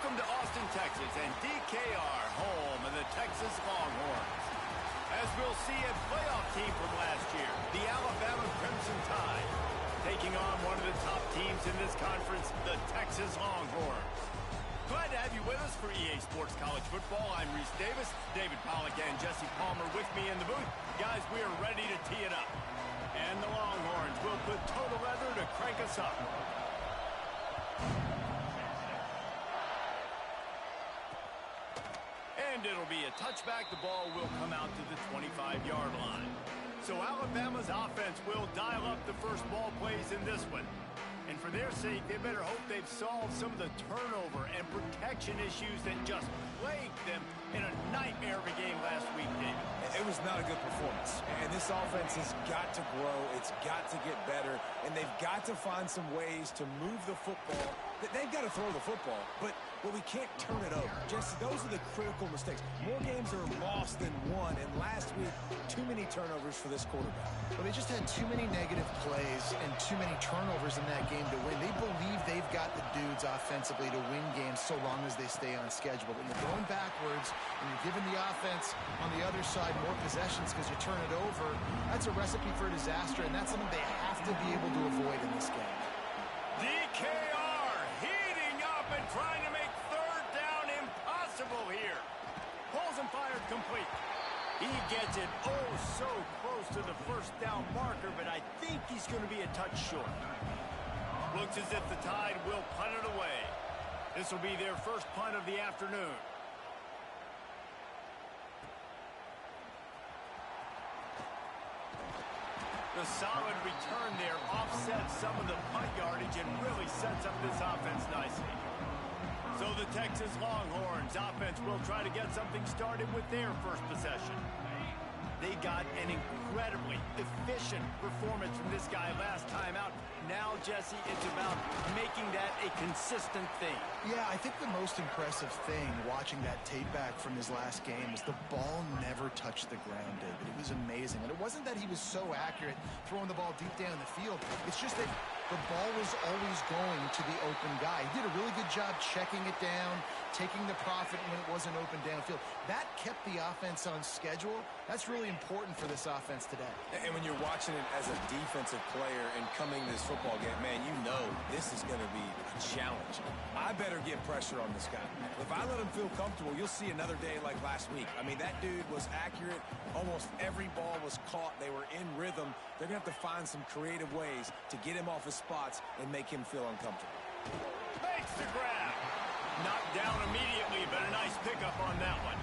Welcome to Austin, Texas, and DKR, home of the Texas Longhorns. As we'll see, a playoff team from last year, the Alabama Crimson Tide, taking on one of the top teams in this conference, the Texas Longhorns. Glad to have you with us for EA Sports College Football. I'm Reese Davis, David Pollack, and Jesse Palmer with me in the booth. Guys, we are ready to tee it up. And the Longhorns will put total leather to crank us up. And it'll be a touchback. The ball will come out to the 25-yard line. So Alabama's offense will dial up the first ball plays in this one. And for their sake, they better hope they've solved some of the turnover and protection issues that just plagued them in a nightmare of a game last week, David. It was not a good performance. And this offense has got to grow. It's got to get better. And they've got to find some ways to move the football. They've got to throw the football, but we can't turn it over. Jesse, those are the critical mistakes. More games are lost than won, and last week, too many turnovers for this quarterback. Well, they just had too many negative plays and too many turnovers in that game to win. They believe they've got the dudes offensively to win games so long as they stay on schedule. But when you're going backwards and you're giving the offense on the other side more possessions because you turn it over, that's a recipe for disaster, and that's something they have to be able to avoid in this game. DKR heating up and trying to make third down impossible here. Pulls and fired complete. He gets it oh so close to the first down marker, but I think he's going to be a touch short. Looks as if the Tide will punt it away. This will be their first punt of the afternoon. The solid return there offsets some of the punt yardage and really sets up this offense nicely. So the Texas Longhorns offense will try to get something started with their first possession. They got an incredibly efficient performance from this guy last time out. Now, Jesse, it's about making that a consistent thing. Yeah, I think the most impressive thing watching that tape back from his last game was the ball never touched the ground, David. It was amazing. And it wasn't that he was so accurate throwing the ball deep down the field. It's just that the ball was always going to the open guy. He did a really good job checking it down, taking the profit when it wasn't open downfield. That kept the offense on schedule. That's really important for this offense today. And when you're watching it as a defensive player and coming to this football game, man, you know this is going to be a challenge. I better get pressure on this guy. If I let him feel comfortable, you'll see another day like last week. I mean, that dude was accurate. Almost every ball was caught. They were in rhythm. They're going to have to find some creative ways to get him off his spots and make him feel uncomfortable. Makes the grab. Knocked down immediately, but a nice pickup on that one.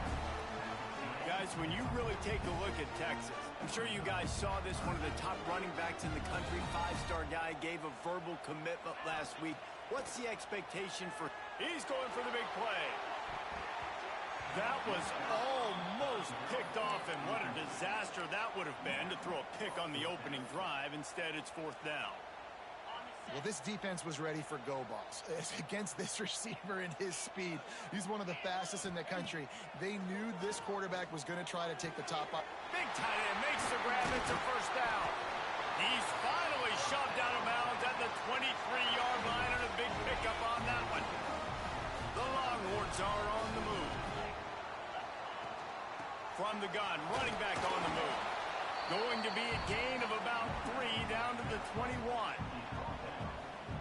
Guys, when you really take a look at Texas, I'm sure you guys saw this, one of the top running backs in the country, five-star guy, gave a verbal commitment last week. What's the expectation for... He's going for the big play. That was almost picked off, and what a disaster that would have been to throw a pick on the opening drive. Instead, it's fourth down. Well, this defense was ready for go balls. Against this receiver and his speed, he's one of the fastest in the country. They knew this quarterback was going to try to take the top off. Big tight end makes the grab. It's a first down. He's finally shoved out of bounds at the 23-yard line, and a big pickup on that one. The Longhorns are on the move. From the gun, running back on the move. Going to be a gain of about 3 down to the 21.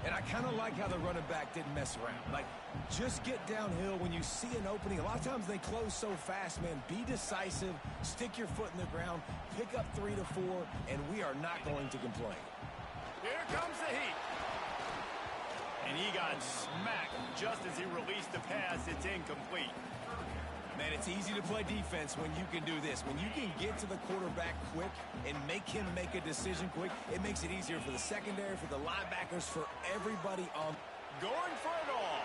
And I kind of like how the running back didn't mess around. Like, just get downhill when you see an opening. A lot of times they close so fast, man. Be decisive, stick your foot in the ground, pick up 3 to 4, and we are not going to complain. Here comes the heat. And he got smacked just as he released the pass. It's incomplete. Man, it's easy to play defense when you can do this. When you can get to the quarterback quick and make him make a decision quick, it makes it easier for the secondary, for the linebackers, for everybody on. Going for it all.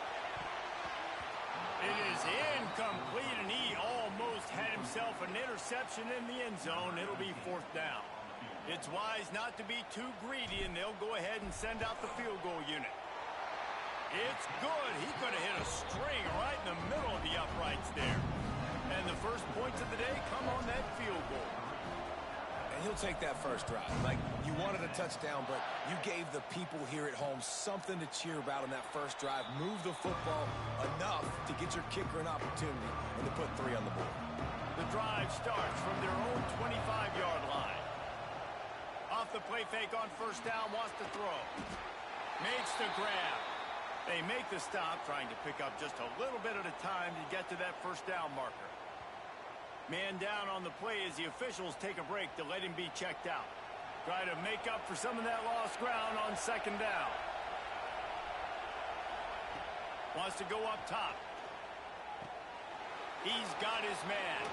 It is incomplete, and he almost had himself an interception in the end zone. It'll be fourth down. It's wise not to be too greedy, and they'll go ahead and send out the field goal unit. It's good. He could have hit a string right in the middle of the uprights there. And the first points of the day come on that field goal. And he'll don't take that first drive. Like, you wanted a touchdown, but you gave the people here at home something to cheer about in that first drive. Move the football enough to get your kicker an opportunity and to put 3 on the board. The drive starts from their own 25-yard line. Off the play fake on first down, wants to throw. Makes the grab. They make the stop, trying to pick up just a little bit at a time to get to that first down marker. Man down on the play as the officials take a break to let him be checked out. Try to make up for some of that lost ground on second down. Wants to go up top. He's got his man.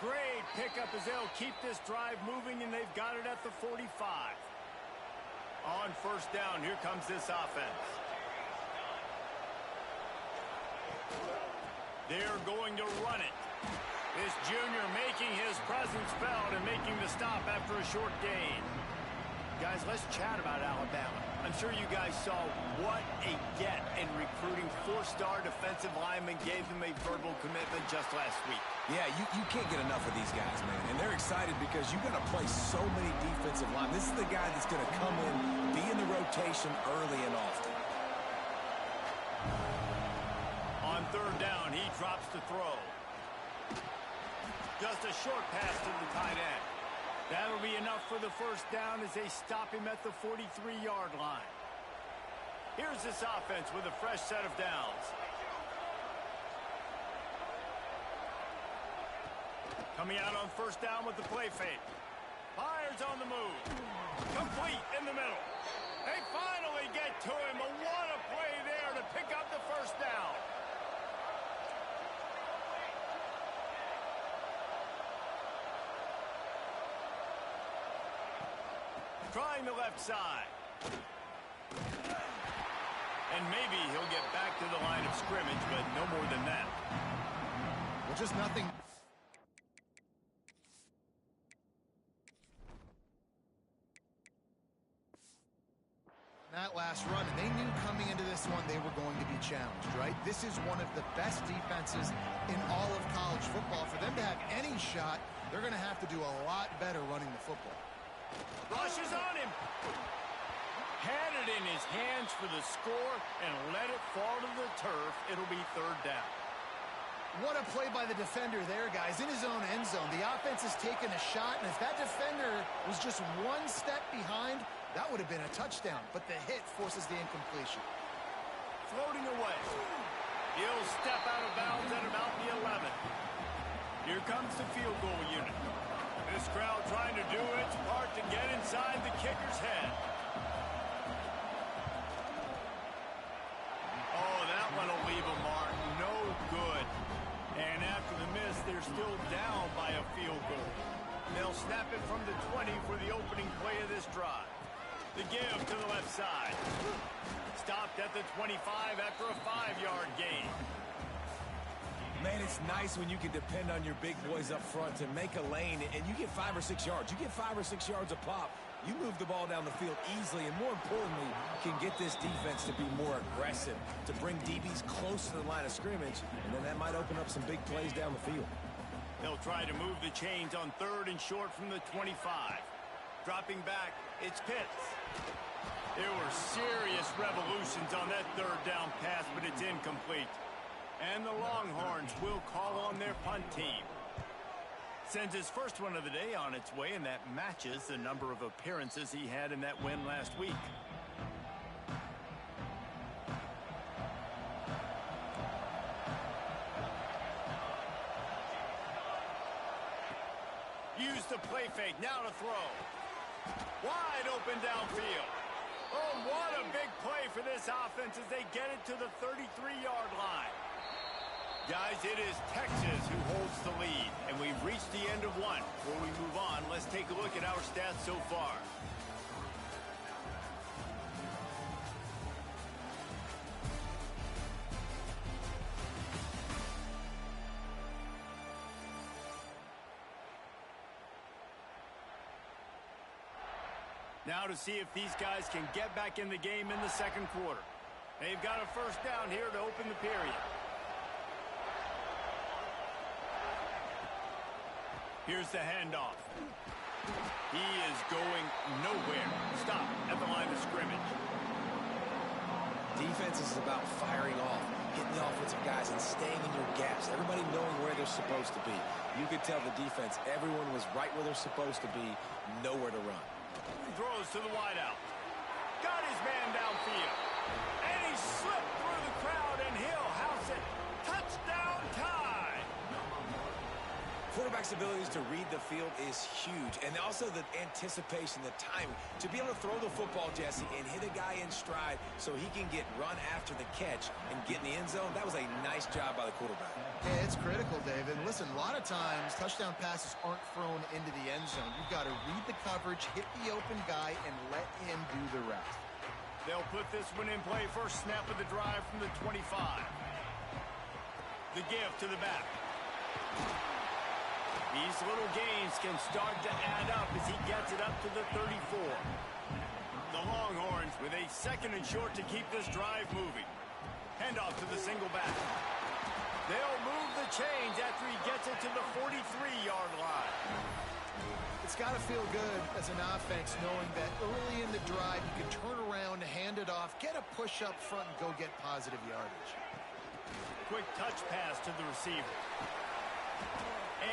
Great pickup as they'll keep this drive moving, and they've got it at the 45. On first down, here comes this offense. They're going to run it. This junior making his presence felt and making the stop after a short gain. Guys, let's chat about Alabama. I'm sure you guys saw what a get in recruiting. 4-star defensive linemen gave them a verbal commitment just last week. Yeah, you can't get enough of these guys, man. And they're excited because you've got to play so many defensive linemen. This is the guy that's going to come in, be in the rotation early and often. On third down, he drops to throw. Just a short pass to the tight end. That'll be enough for the first down as they stop him at the 43-yard line. Here's this offense with a fresh set of downs. Coming out on first down with the play fake. Fires on the move. Complete in the middle. They finally get to him. What a play there to pick up the first down. Trying the left side. And maybe he'll get back to the line of scrimmage, but no more than that. Well, just nothing. That last run, and they knew coming into this one they were going to be challenged, right? This is one of the best defenses in all of college football. For them to have any shot, they're going to have to do a lot better running the football. Rushes on him. Had it in his hands for the score and let it fall to the turf. It'll be third down. What a play by the defender there, guys. In his own end zone, the offense has taken a shot, and if that defender was just one step behind, that would have been a touchdown. But the hit forces the incompletion. Floating away. He'll step out of bounds at about the 11. Here comes the field goal unit. This crowd trying to do its part to get inside the kicker's head. Oh, that one will leave a mark. No good. And after the miss, they're still down by a field goal. They'll snap it from the 20 for the opening play of this drive. The give to the left side. Stopped at the 25 after a 5-yard gain. Man, it's nice when you can depend on your big boys up front to make a lane, and you get 5 or 6 yards. You get 5 or 6 yards a pop. You move the ball down the field easily, and more importantly, can get this defense to be more aggressive, to bring DBs close to the line of scrimmage, and then that might open up some big plays down the field. They'll try to move the chains on third and short from the 25. Dropping back, it's Pitts. There were serious revolutions on that third down pass, but it's incomplete. And the Longhorns will call on their punt team. Sends his first one of the day on its way, and that matches the number of appearances he had in that win last week. Use the play fake, now to throw. Wide open downfield. Oh, what a big play for this offense as they get it to the 33-yard line. Guys, it is Texas who holds the lead, and we've reached the end of one. Before we move on, let's take a look at our stats so far. Now to see if these guys can get back in the game in the second quarter. They've got a first down here to open the period. Here's the handoff. supposed to be. You could tell the defense, everyone was right where they're supposed to be, nowhere to run. Throws to the wideout. Got his man downfield. And he slipped through the crowd, and he'll house it. Touchdown tie. Quarterback's abilities to read the field is huge, and also the anticipation, the timing. To be able to throw the football, Jesse, and hit a guy in stride so he can get run after the catch and get in the end zone, that was a nice job by the quarterback. Yeah, it's critical, David. Listen, a lot of times touchdown passes aren't thrown into the end zone. You've got to read the coverage, hit the open guy, and let him do the rest. They'll put this one in play. First snap of the drive from the 25. The give to the back. These little gains can start to add up as he gets it up to the 34. The Longhorns with a second and short to keep this drive moving. Handoff to the single back. They'll move the chains after he gets it to the 43-yard line. It's got to feel good as an offense knowing that early in the drive you can turn around, hand it off, get a push up front, and go get positive yardage. Quick touch pass to the receiver.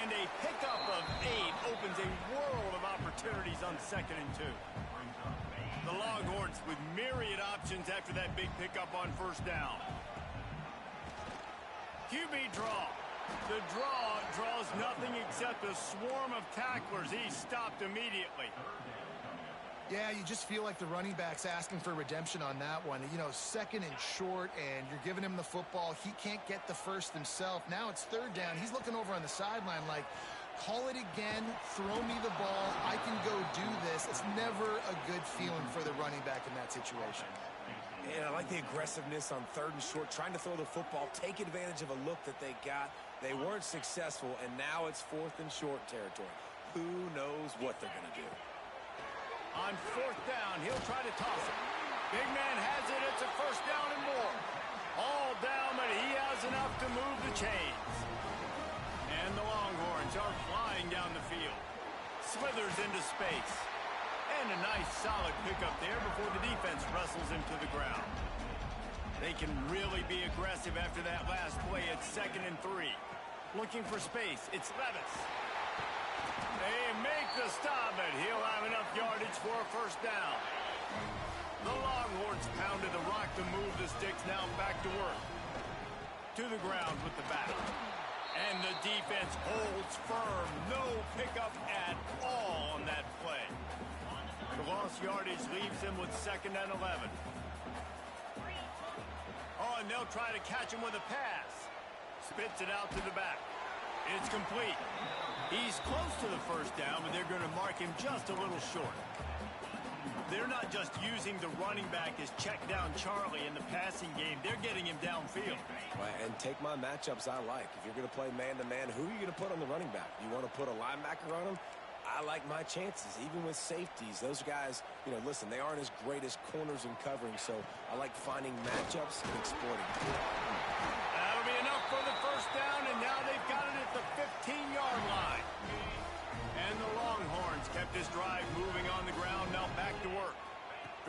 And a pickup of 8 opens a world of opportunities on 2nd and 2. The Longhorns with myriad options after that big pickup on first down. QB draw. The draw draws nothing except a swarm of tacklers. He's stopped immediately. Yeah, you just feel like the running back's asking for redemption on that one. You know, second and short, and you're giving him the football. He can't get the first himself. Now it's third down. He's looking over on the sideline like, call it again, throw me the ball, I can go do this. It's never a good feeling for the running back in that situation. And I like the aggressiveness on third and short, trying to throw the football, take advantage of a look that they got. They weren't successful, and now it's 4th and short territory. Who knows what they're going to do? On 4th down, he'll try to toss it. Big man has it. It's a first down and more. All down, but he has enough to move the chains. And the Longhorns are flying down the field. Slithers into space. And a nice solid pickup there before the defense wrestles him to the ground. They can really be aggressive after that last play. It's 2nd and 3. Looking for space. It's Levis. They make the stop, but he'll have enough yardage for a first down. The Longhorns pounded the rock to move the sticks, now back to work. To the ground with the back. And the defense holds firm. No pickup at all on that play. The lost yardage leaves him with 2nd and 11. Oh, and they'll try to catch him with a pass. Spits it out to the back. It's complete. He's close to the first down, but they're going to mark him just a little short. They're not just using the running back as check down Charlie in the passing game. They're getting him downfield. Right, and take my matchups I like. If you're going to play man-to-man, who are you going to put on the running back? You want to put a linebacker on him? I like my chances, even with safeties. Those guys, you know, listen, they aren't as great as corners and covering, so I like finding matchups and exploiting. That'll be enough for the first down, and now they've got it at the 15-yard line. And the Longhorns kept this drive moving on the ground, now back to work.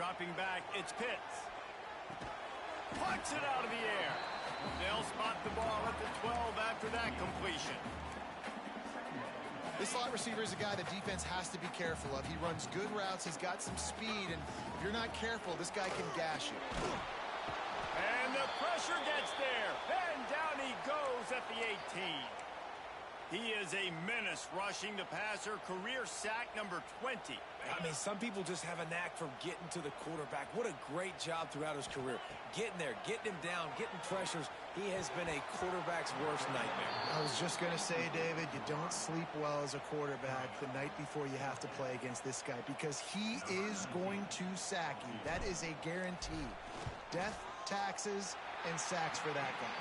Dropping back, it's Pitts. Plucks it out of the air. They'll spot the ball at the 12 after that completion. This slot receiver is a guy the defense has to be careful of. He runs good routes, he's got some speed, and if you're not careful, this guy can gash you. And the pressure gets there. And down he goes at the 18. He is a menace rushing the passer. Career sack number 20. I mean, some people just have a knack for getting to the quarterback. What a great job throughout his career. Getting there, getting him down, getting pressures. He has been a quarterback's worst nightmare. I was just going to say, David, you don't sleep well as a quarterback the night before you have to play against this guy because he is going to sack you. That is a guarantee. Death, taxes, and sacks for that guy.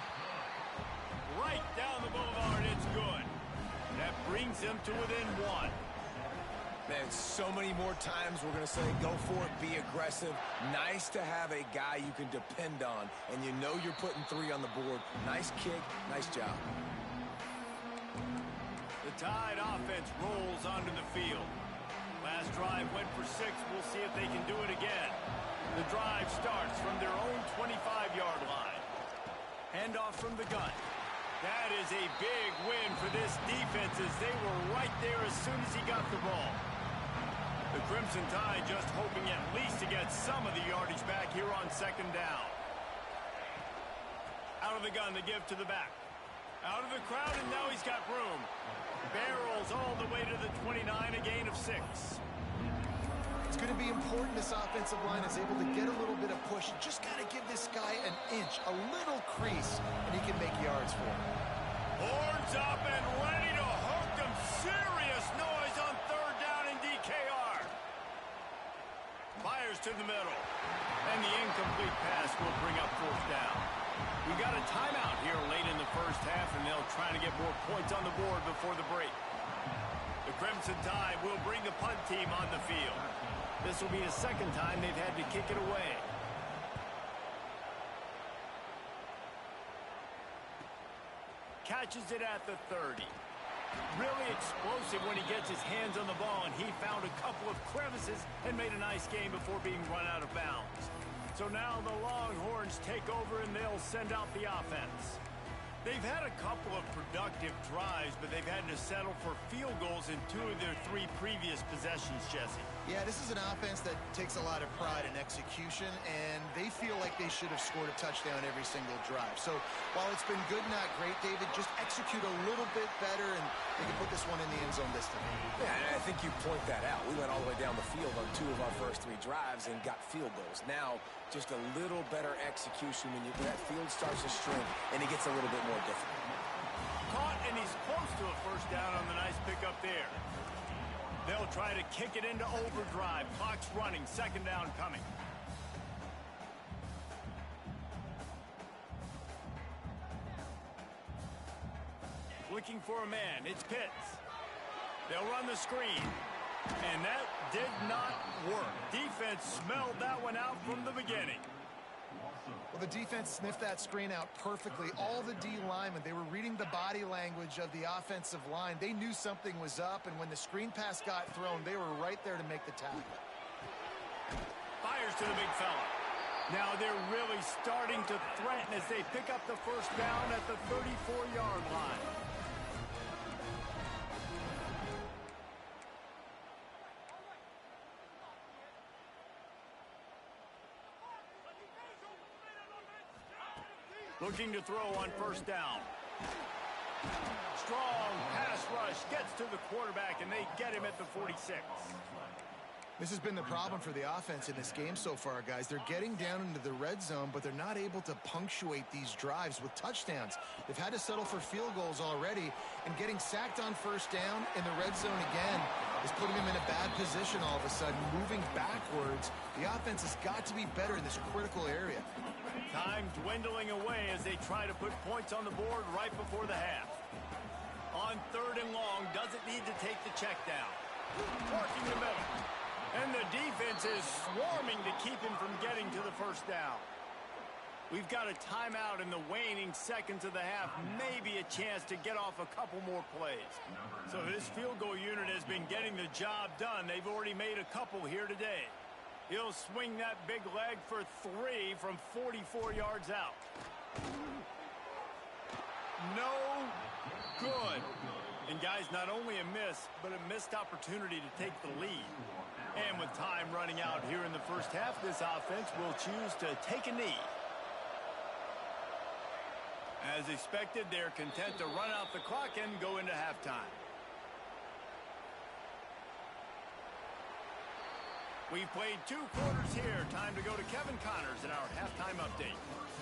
Right down the boulevard, it's good. That brings him to within 1. Man, so many more times we're going to say go for it, be aggressive. Nice to have a guy you can depend on, and you know you're putting 3 on the board. Nice kick, nice job. The Tide offense rolls onto the field. Last drive went for 6. We'll see if they can do it again. The drive starts from their own 25-yard line. Handoff from the gun. That is a big win for this defense as they were right there as soon as he got the ball. The Crimson Tide just hoping at least to get some of the yardage back here on second down. Out of the gun to give to the back. Out of the crowd, and now he's got room. Barrels all the way to the 29, a gain of 6. It's going to be important this offensive line is able to get a little bit of push. You just got to give this guy an inch, a little crease, and he can make yards for him. Horns up and ready to hook them. Serious noise on third down in DKR. Fires to the middle. And the incomplete pass will bring up fourth down. We got a timeout here late in the first half, and they'll try to get more points on the board before the break. The Crimson Tide will bring the punt team on the field. This will be the second time they've had to kick it away. Catches it at the 30. Really explosive when he gets his hands on the ball, and he found a couple of crevices and made a nice game before being run out of bounds. So now the Longhorns take over, and they'll send out the offense. They've had a couple of productive drives, but they've had to settle for field goals in 2 of their 3 previous possessions, Jesse. Yeah, this is an offense that takes a lot of pride in execution, and they feel like they should have scored a touchdown every single drive. So while it's been good, not great, David, just execute a little bit better, and they can put this one in the end zone this time. Yeah, and I think you point that out. We went all the way down the field on 2 of our first 3 drives and got field goals. Now, just a little better execution when that field starts to shrink and it gets a little bit more difficult. Caught, and he's close to a first down on the nice pickup there. They'll try to kick it into overdrive. Clock's running. Second down coming. Looking for a man. It's Pitts. They'll run the screen. And that did not work. Defense smelled that one out from the beginning. Well, the defense sniffed that screen out perfectly. All the D linemen, they were reading the body language of the offensive line. They knew something was up, and when the screen pass got thrown, they were right there to make the tackle. Fires to the big fella. Now they're really starting to threaten as they pick up the first down at the 34-yard line. Looking to throw on first down. Strong pass rush gets to the quarterback, and they get him at the 46. This has been the problem for the offense in this game so far, guys. They're getting down into the red zone, but they're not able to punctuate these drives with touchdowns. They've had to settle for field goals already, and getting sacked on first down in the red zone again is putting them in a bad position all of a sudden, moving backwards. The offense has got to be better in this critical area. Time dwindling away as they try to put points on the board right before the half. On third and long, doesn't need to take the check down. Working the middle. And the defense is swarming to keep him from getting to the first down. We've got a timeout in the waning seconds of the half. Maybe a chance to get off a couple more plays. So this field goal unit has been getting the job done. They've already made a couple here today. He'll swing that big leg for 3 from 44 yards out. No good. And guys, not only a miss, but a missed opportunity to take the lead. And with time running out here in the first half, this offense will choose to take a knee. As expected, they're content to run out the clock and go into halftime. We've played 2 quarters here. Time to go to Kevin Connors in our halftime update.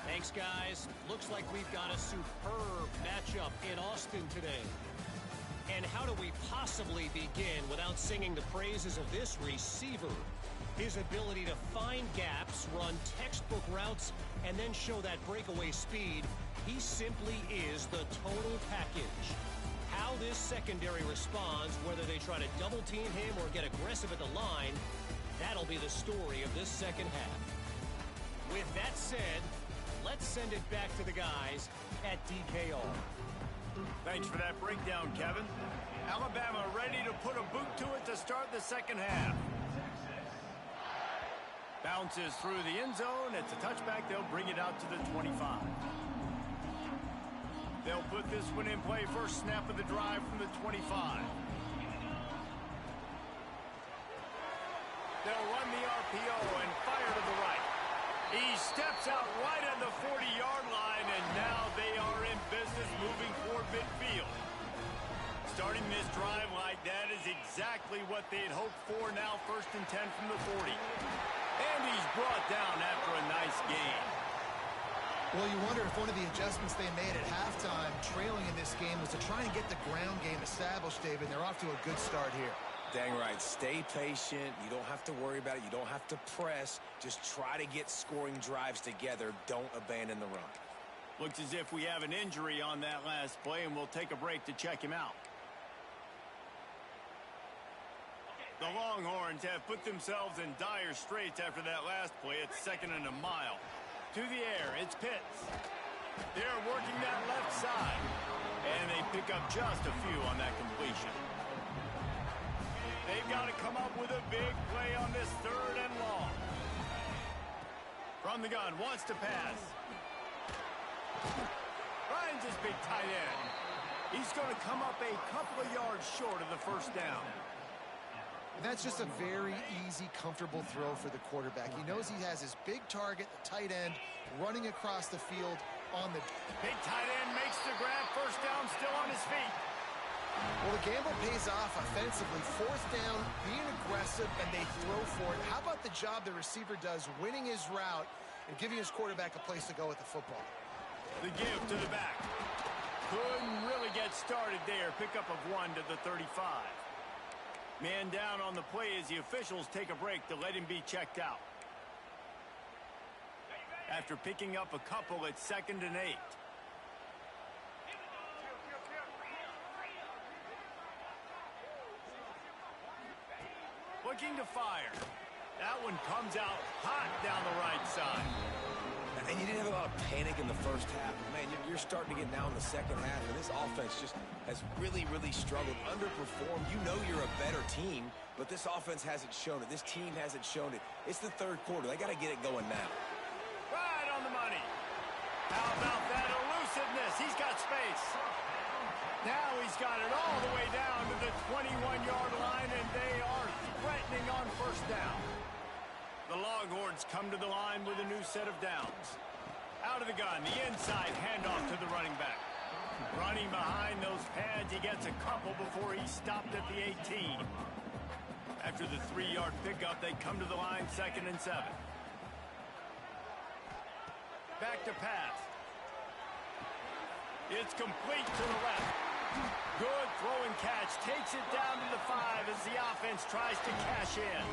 Thanks, guys. Looks like we've got a superb matchup in Austin today. And how do we possibly begin without singing the praises of this receiver? His ability to find gaps, run textbook routes, and then show that breakaway speed. He simply is the total package. How this secondary responds, whether they try to double team him or get aggressive at the line, that'll be the story of this second half. With that said, let's send it back to the guys at DKR. Thanks for that breakdown, Kevin. Alabama ready to put a boot to it to start the second half. Bounces through the end zone. It's a touchback. They'll bring it out to the 25. They'll put this one in play. First snap of the drive from the 25. They'll run the RPO and fire to the right. He steps out right at the 40-yard line, and now they are in business moving toward midfield. Starting this drive like that is exactly what they had hoped for. Now 1st and 10 from the 40. And he's brought down after a nice gain. Well, you wonder if one of the adjustments they made at halftime, trailing in this game, was to try and get the ground game established, David. They're off to a good start here. Dang right. Stay patient. You don't have to worry about it. You don't have to press. Just try to get scoring drives together. Don't abandon the run. Looks as if we have an injury on that last play, and we'll take a break to check him out. The Longhorns have put themselves in dire straits after that last play. It's 2nd and a mile. To the air, it's Pitts. They're working that left side. And they pick up just a few on that completion. They've got to come up with a big play on this 3rd and long. From the gun, wants to pass. Ryan's his big tight end. He's going to come up a couple of yards short of the first down. That's just a very easy, comfortable throw for the quarterback. He knows he has his big target, the tight end, running across the field on the... Big tight end makes the grab. First down, still on his feet. Well, the gamble pays off offensively. 4th down, being aggressive, and they throw for it. How about the job the receiver does, winning his route and giving his quarterback a place to go with the football? The give to the back. Couldn't really get started there. Pickup of 1 to the 35. Man down on the play as the officials take a break to let him be checked out. After picking up a couple, it's 2nd and 8. Looking to fire. That one comes out hot down the right side. And you didn't have a lot of panic in the first half. Man, you're starting to get now in the second half, and this offense just has really, really struggled, underperformed. You know you're a better team, but this offense hasn't shown it. This team hasn't shown it. It's the 3rd quarter. They got to get it going now. Right on the money. How about that elusiveness? He's got space. Now he's got it all the way down to the 21-yard line, and they are threatening on first down. The Longhorns come to the line with a new set of downs. Out of the gun, the inside handoff to the running back. Running behind those pads, he gets a couple before he stopped at the 18. After the 3-yard pickup, they come to the line 2nd and 7. Back to pass. It's complete to the left. Good throw and catch. Takes it down to the 5 as the offense tries to cash in.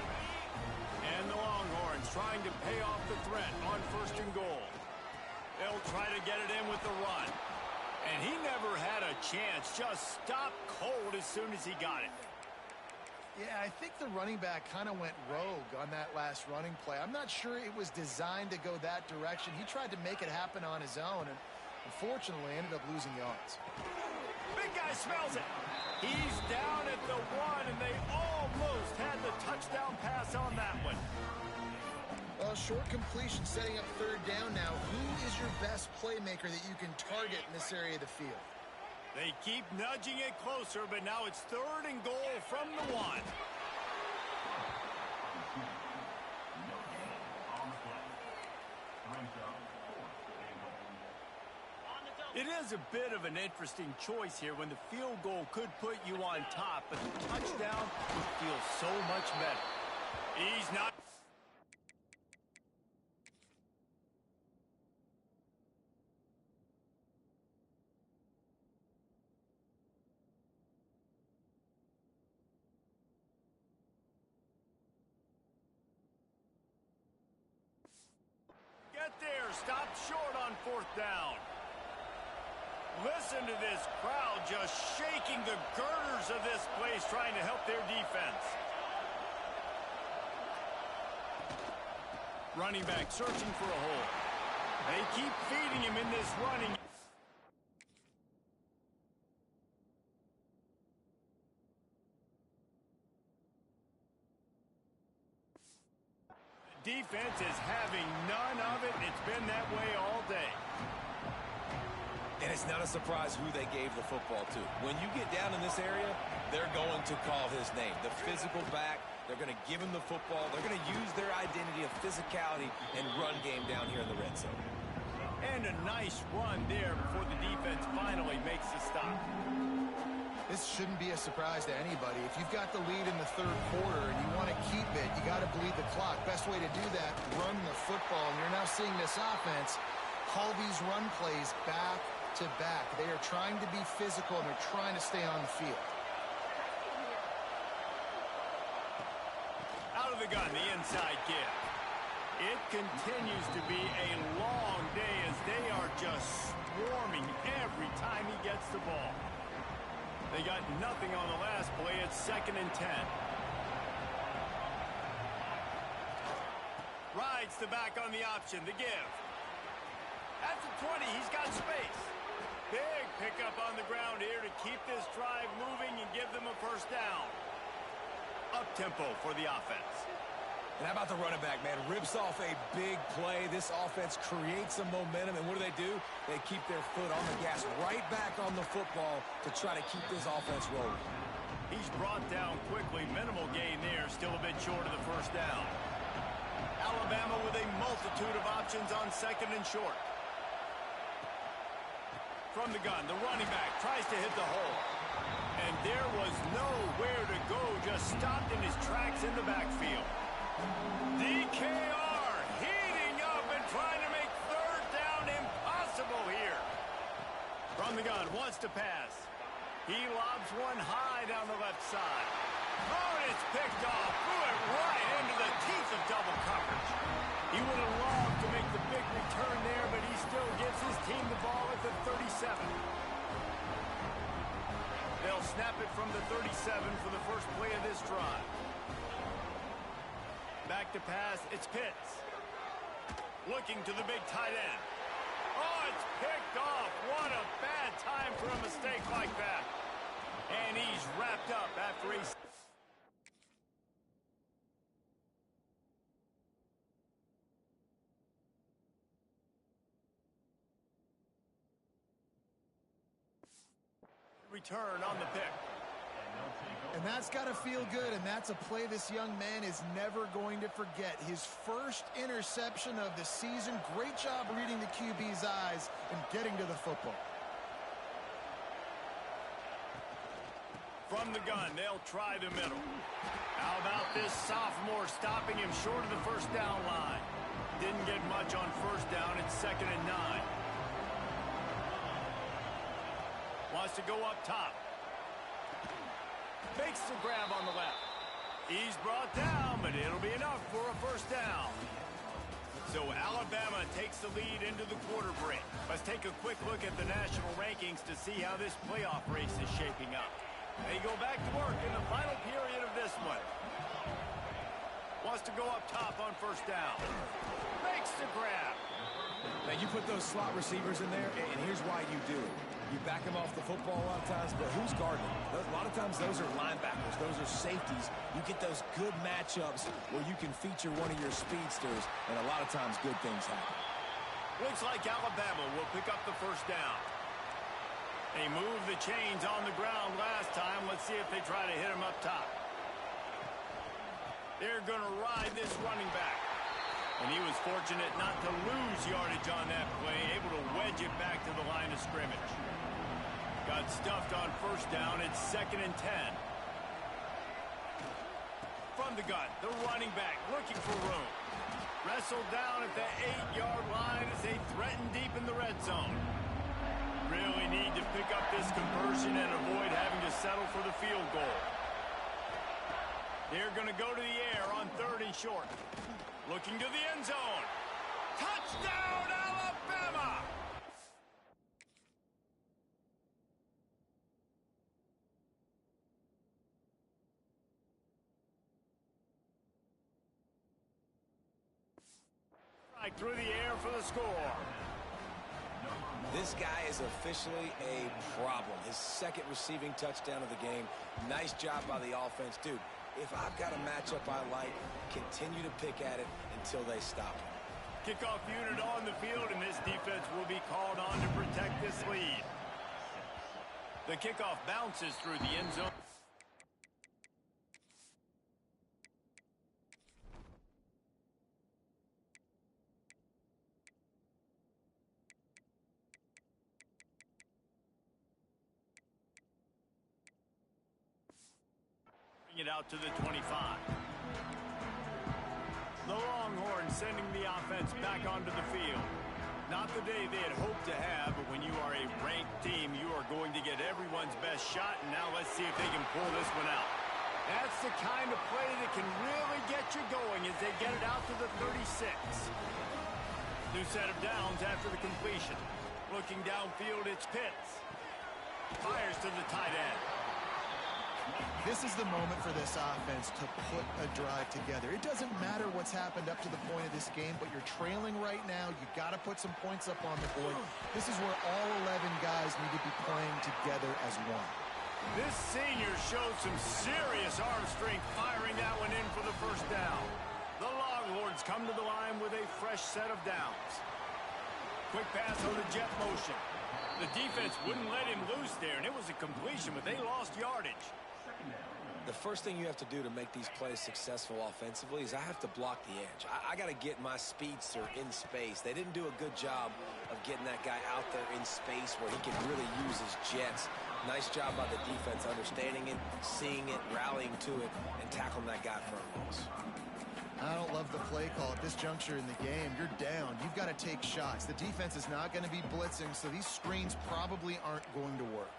And the Longhorns trying to pay off the threat on 1st and goal. They'll try to get it in with the run. And he never had a chance. Just stopped cold as soon as he got it. Yeah, I think the running back kind of went rogue on that last running play. I'm not sure it was designed to go that direction. He tried to make it happen on his own and unfortunately ended up losing yards. Big guy smells it. He's down at the 1, and they almost had the touchdown pass on that one. Well, short completion setting up 3rd down now. Who is your best playmaker that you can target in this area of the field? They keep nudging it closer, but now it's 3rd and goal from the 1. It is a bit of an interesting choice here when the field goal could put you on top, but the touchdown would feel so much better. He's not. Get there, stopped short on 4th down. Listen to this crowd just shaking the girders of this place, trying to help their defense. Running back searching for a hole. They keep feeding him in this running. Defense is having none of it. It's been that way all day. And it's not a surprise who they gave the football to. When you get down in this area, they're going to call his name. The physical back, they're going to give him the football. They're going to use their identity of physicality and run game down here in the red zone. And a nice run there before the defense finally makes the stop. This shouldn't be a surprise to anybody. If you've got the lead in the third quarter and you want to keep it, you got to bleed the clock. Best way to do that, run the football. And you're now seeing this offense call these run plays back to back. They are trying to be physical, and they're trying to stay on the field. Out of the gun, the inside give. It continues to be a long day as they are just swarming every time he gets the ball. They got nothing on the last play. It's 2nd and 10. Rides the back on the option, the give. At the 20, he's got space. Big pickup on the ground here to keep this drive moving and give them a first down. Up-tempo for the offense. And how about the running back, man? Rips off a big play. This offense creates some momentum, and what do? They keep their foot on the gas right back on the football to try to keep this offense rolling. He's brought down quickly. Minimal gain there. Still a bit short of the first down. Alabama with a multitude of options on 2nd and short. From the gun, the running back tries to hit the hole. And there was nowhere to go. Just stopped in his tracks in the backfield. DKR heating up and trying to make third down impossible here. From the gun, wants to pass. He lobs one high down the left side. Oh, and it's picked off. Threw it right into the teeth of double coverage. He would have loved to make the big return there, but he still gives his team the ball at the 37. They'll snap it from the 37 for the first play of this drive. Back to pass, it's Pitts. Looking to the big tight end. Oh, it's picked off. What a bad time for a mistake like that. And he's wrapped up after he... return on the pick. And that's got to feel good, and that's a play this young man is never going to forget. His first interception of the season. Great job reading the QB's eyes and getting to the football. From the gun, they'll try the middle. How about this sophomore stopping him short of the first down line? Didn't get much on first down. It's 2nd and 9. Wants to go up top. Makes the grab on the left. He's brought down, but it'll be enough for a first down. So Alabama takes the lead into the quarter break. Let's take a quick look at the national rankings to see how this playoff race is shaping up. They go back to work in the final period of this one. Wants to go up top on first down. Makes the grab. Now, you put those slot receivers in there, and here's why you do it. You back them off the football a lot of times, but who's guarding them? A lot of times those are linebackers. Those are safeties. You get those good matchups where you can feature one of your speedsters, and a lot of times good things happen. Looks like Alabama will pick up the first down. They moved the chains on the ground last time. Let's see if they try to hit him up top. They're going to ride this running back. And he was fortunate not to lose yardage on that play, able to wedge it back to the line of scrimmage. Got stuffed on first down. It's 2nd and 10. From the gun, the running back looking for room. Wrestled down at the 8-yard line as they threaten deep in the red zone. Really need to pick up this conversion and avoid having to settle for the field goal. They're going to go to the air on 3rd and short. Looking to the end zone. Touchdown, Alabama! Right through the air for the score. This guy is officially a problem. His 2nd receiving touchdown of the game. Nice job by the offense. Dude, if I've got a matchup I like, continue to pick at it until they stop it. Kickoff unit on the field, and this defense will be called on to protect this lead. The kickoff bounces through the end zone. Bring it out to the 25. The Longhorns sending the offense back onto the field. Not the day they had hoped to have, but when you are a ranked team, you are going to get everyone's best shot, and now let's see if they can pull this one out. That's the kind of play that can really get you going as they get it out to the 36. New set of downs after the completion. Looking downfield, it's Pitts. Fires to the tight end. This is the moment for this offense to put a drive together. It doesn't matter what's happened up to the point of this game, but you're trailing right now. You got to put some points up on the board. This is where all 11 guys need to be playing together as one. This senior showed some serious arm strength firing that one in for the first down. The Longhorns come to the line with a fresh set of downs. Quick pass on the jet motion. The defense wouldn't let him loose there, and it was a completion, but they lost yardage. The first thing you have to do to make these plays successful offensively is I have to block the edge. I got to get my speedster in space. They didn't do a good job of getting that guy out there in space where he can really use his jets. Nice job by the defense understanding it, seeing it, rallying to it, and tackling that guy for a loss. I don't love the play call at this juncture in the game. You're down. You've got to take shots. The defense is not going to be blitzing, so these screens probably aren't going to work.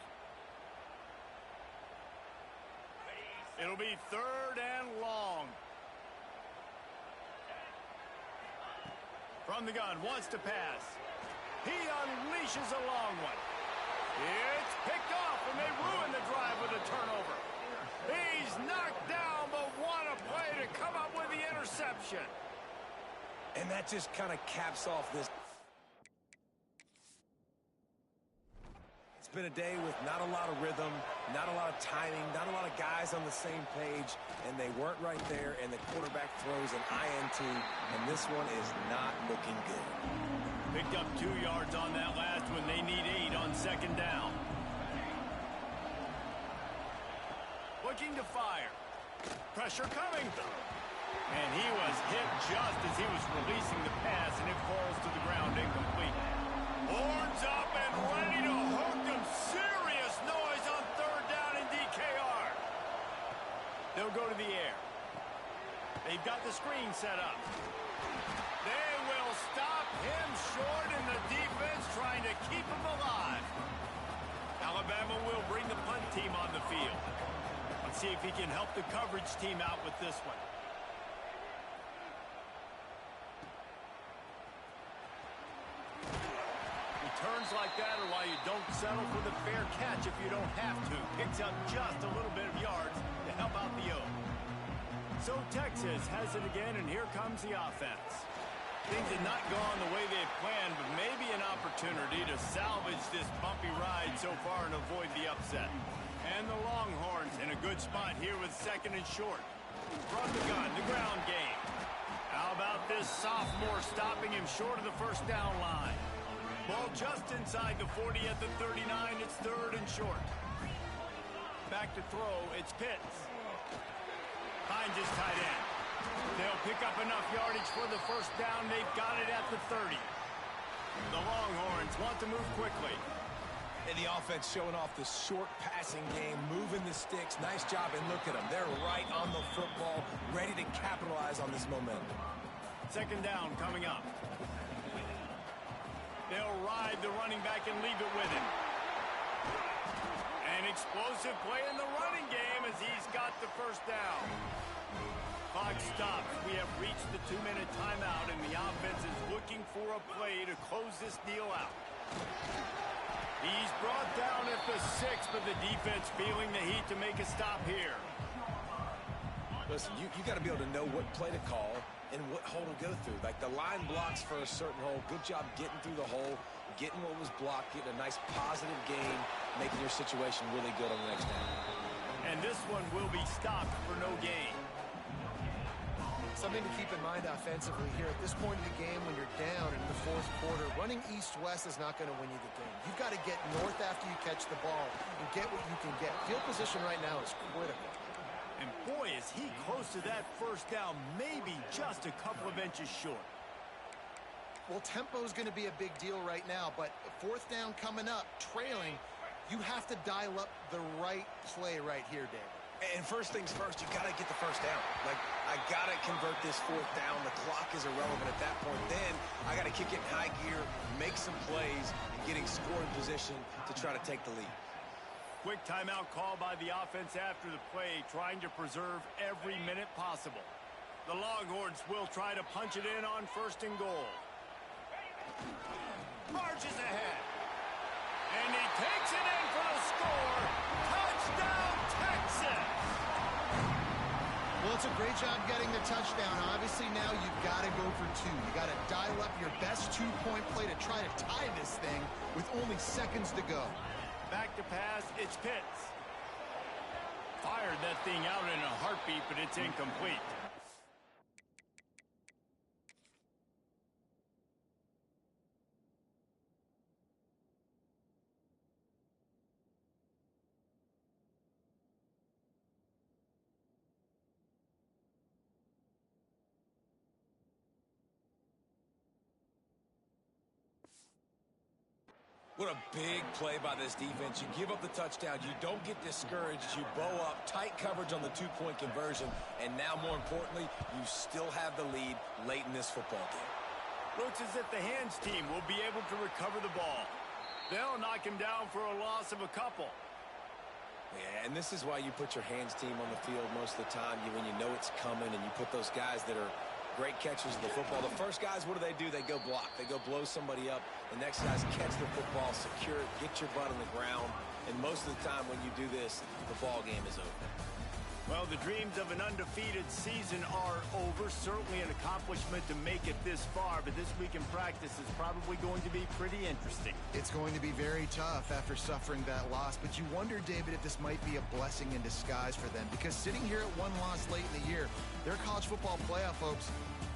It'll be 3rd and long. From the gun, wants to pass. He unleashes a long one. It's picked off, and they ruin the drive with a turnover. He's knocked down, but what a play to come up with the interception. And that just kind of caps off this. It's been a day with not a lot of rhythm, not a lot of timing, not a lot of guys on the same page, and they weren't right there, and the quarterback throws an INT, and this one is not looking good. Picked up 2 yards on that last one. They need 8 on 2nd down. Looking to fire. Pressure coming. And he was hit just as he was releasing the pass, and it falls to the ground incomplete. Horns up and ready to hook them. Serious noise on 3rd down in DKR. They'll go to the air. They've got the screen set up. They will stop him short, and the defense trying to keep him alive. Alabama will bring the punt team on the field. Let's see if he can help the coverage team out with this one. Turns like that are why you don't settle for the fair catch if you don't have to. Picks up just a little bit of yards to help out the Oak. So Texas has it again, and here comes the offense. Things had not gone the way they had planned, but maybe an opportunity to salvage this bumpy ride so far and avoid the upset. And the Longhorns in a good spot here with 2nd and short. From the gun, the ground game. How about this sophomore stopping him short of the 1st down line? Ball just inside the 40 at the 39. It's 3rd and short. Back to throw. It's Pitts. Finds his tight end. They'll pick up enough yardage for the 1st down. They've got it at the 30. The Longhorns want to move quickly. And the offense showing off the short passing game, moving the sticks. Nice job, and look at them. They're right on the football, ready to capitalize on this momentum. 2nd down coming up. They'll ride the running back and leave it with him. An explosive play in the running game as he's got the 1st down. Clock stops. We have reached the 2-minute timeout, and the offense is looking for a play to close this deal out. He's brought down at the 6, but the defense feeling the heat to make a stop here. Listen, you got to be able to know what play to call and what hole to go through. Like the line blocks for a certain hole. Good job getting through the hole, getting what was blocked, getting a nice positive game, making your situation really good on the next down. And this one will be stopped for no gain. Something to keep in mind offensively here. At this point of the game, when you're down in the fourth quarter, running east-west is not going to win you the game. You've got to get north after you catch the ball and get what you can get. Field position right now is critical. And boy, is he close to that first down, maybe just a couple of inches short. Well, tempo is going to be a big deal right now, but fourth down coming up, trailing, you have to dial up the right play right here, David. And first things first, you got to get the first down. Like, I got to convert this fourth down. The clock is irrelevant at that point. Then I got to kick it in high gear, make some plays, and getting scoring position to try to take the lead. Quick timeout call by the offense after the play, trying to preserve every minute possible. The Longhorns will try to punch it in on first and goal. Marches ahead. And he takes it in for the score. Touchdown, Texas! Well, it's a great job getting the touchdown. Obviously, now you've got to go for two. You got to dial up your best two-point play to try to tie this thing with only seconds to go. Back to pass, it's Pitts. Fired that thing out in a heartbeat, but it's incomplete. What a big play by this defense. You give up the touchdown. You don't get discouraged. You bow up, tight coverage on the two-point conversion. And now, more importantly, you still have the lead late in this football game. Looks as if the hands team will be able to recover the ball. They'll knock him down for a loss of a couple. Yeah, and this is why you put your hands team on the field most of the time when you know it's coming, and you put those guys that are great catchers of the football. The first guys, what do? They go block. They go blow somebody up. The next guys catch the football, secure it, get your butt on the ground. And most of the time when you do this, the ball game is over. Well, the dreams of an undefeated season are over. Certainly an accomplishment to make it this far, but this week in practice is probably going to be pretty interesting. It's going to be very tough after suffering that loss, but you wonder, David, if this might be a blessing in disguise for them, because sitting here at one loss late in the year, their college football playoff hopes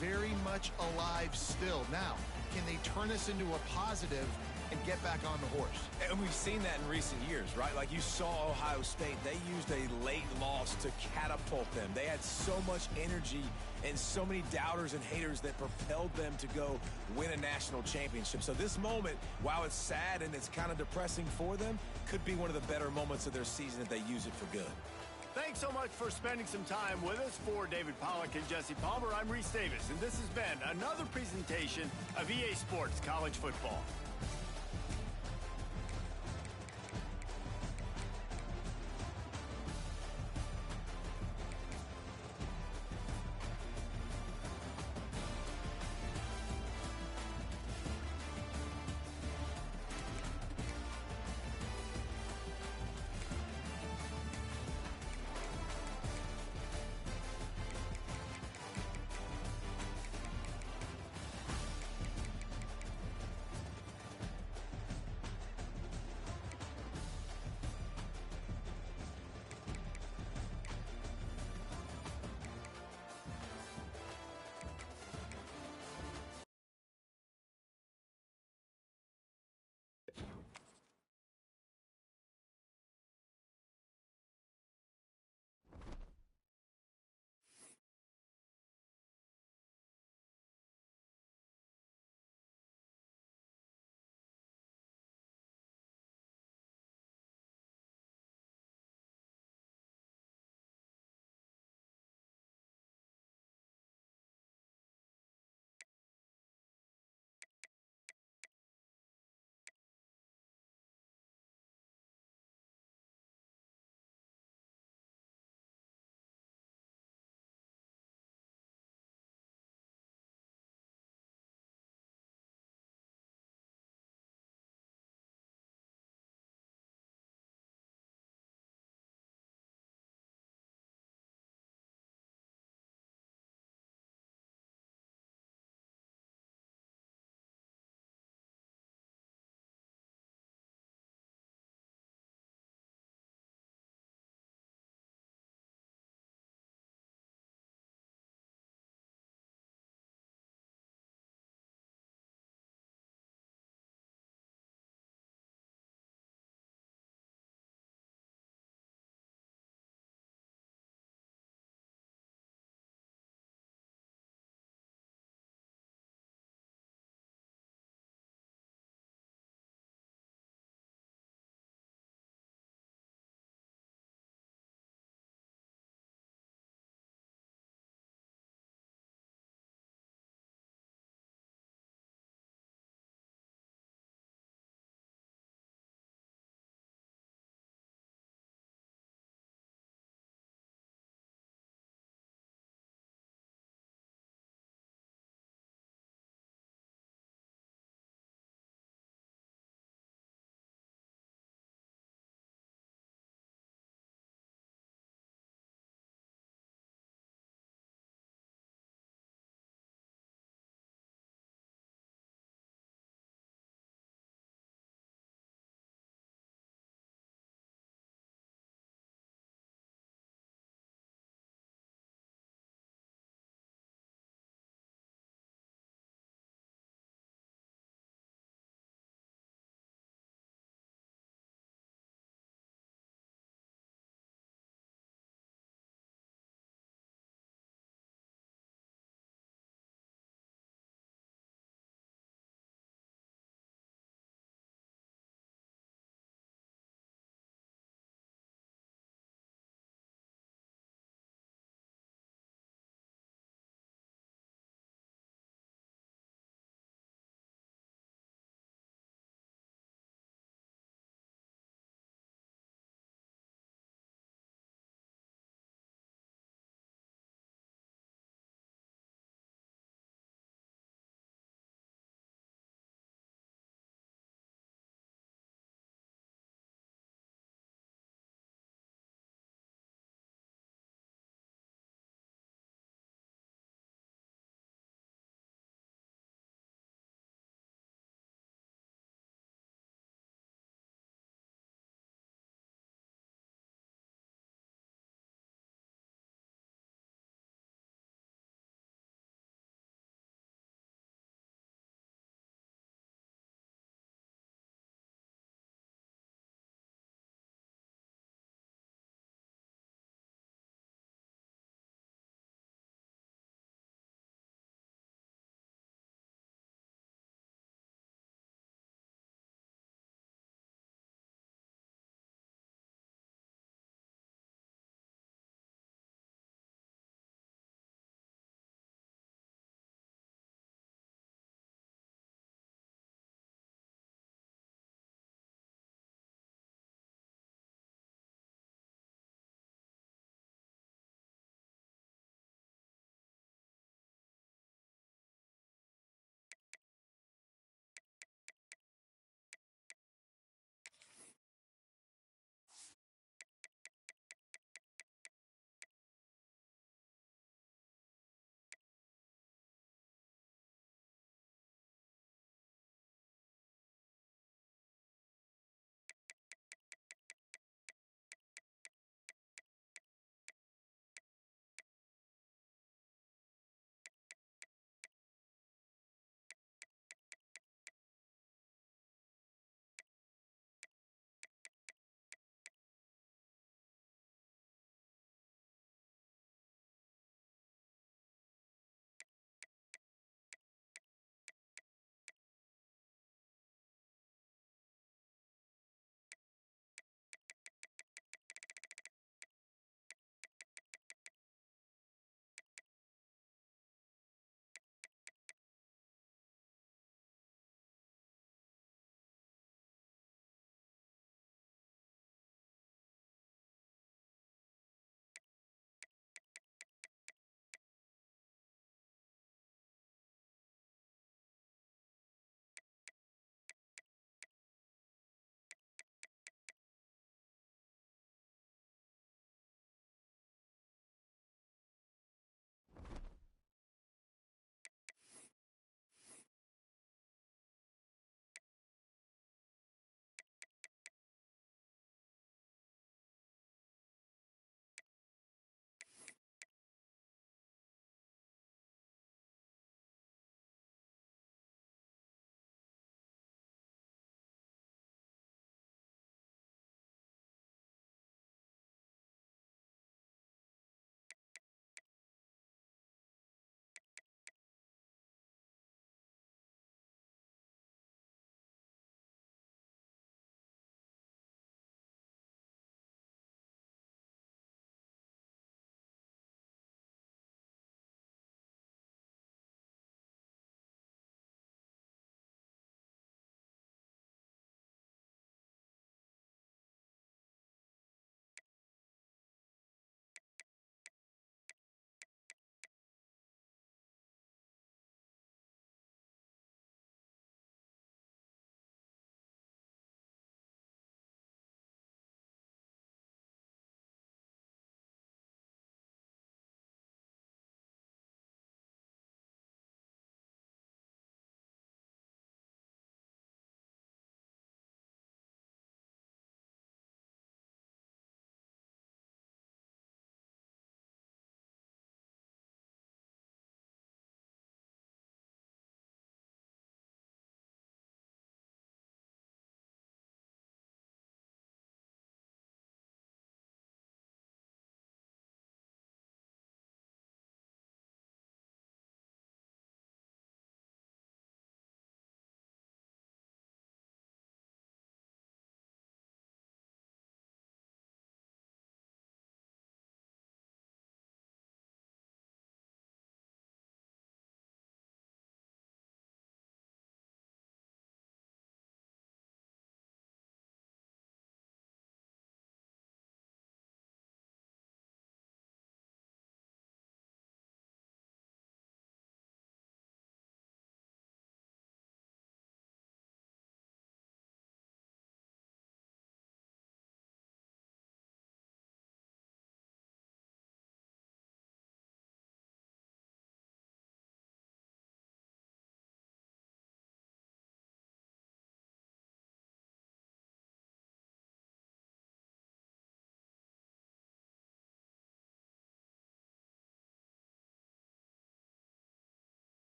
very much alive still. Now, can they turn this into a positive and get back on the horse? And we've seen that in recent years, right? Like you saw Ohio State, they used a late loss to catapult them. They had so much energy and so many doubters and haters that propelled them to go win a national championship. So this moment, while it's sad and it's kind of depressing for them, could be one of the better moments of their season if they use it for good. Thanks so much for spending some time with us. For David Pollack and Jesse Palmer, I'm Reese Davis, and this has been another presentation of EA Sports College Football.